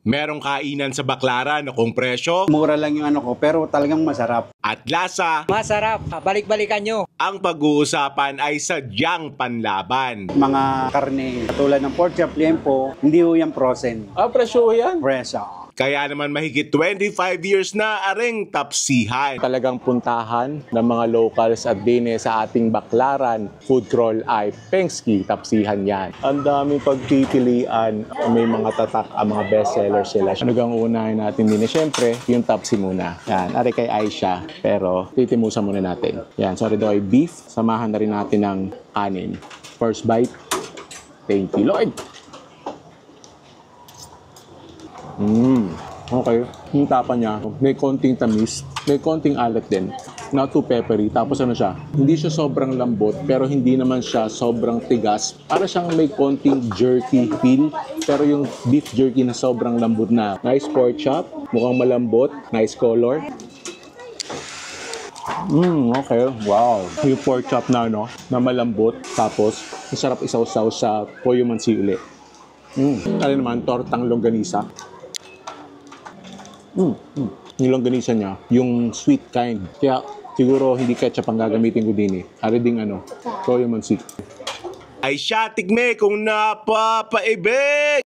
Merong kainan sa Baclaran na kung presyo Mura lang yung ano ko, pero talagang masarap. at lasa, Masarap. Balik-balikan nyo. ang pag-uusapan ay sadyang panlaban. Mga karne, katulad ng pork chop, liempo, hindi ho yan frozen. Presyo yan. Fresh. Kaya naman mahigit 25 years na aring tapsihan. Talagang puntahan ng mga locals at dine sa ating Baclaran food crawl ay Pengski, tapsihan yan. Ang daming pagpipilian, may mga tatak, ang mga bestsellers sila. Ano gang unahin natin din? Siyempre, yung tapsi muna. Yan, ari kay Aisha, pero titimusan muna natin. Yan, sorry daw ay beef, samahan na rin natin ng kanin. First bite, thank you Lord! Okay. Yung tapa niya, may konting tamis, may konting alat din. Not too peppery. Tapos ano siya, hindi siya sobrang lambot, pero hindi naman siya sobrang tigas. Para siyang may konting jerky feel, pero yung beef jerky na sobrang lambot na. Nice pork chop, mukhang malambot, nice color. Okay. Wow. Yung pork chop na, no, na malambot, tapos masarap isaw-saw sa pollo mansi uli. Ano naman, tortang longganisa. Yung longganisa niya, yung sweet kind. Kaya siguro hindi ketchup ang gagamitin ko din eh. Ari ding pollo mansi. Ay siya, tigme kung napapaibig!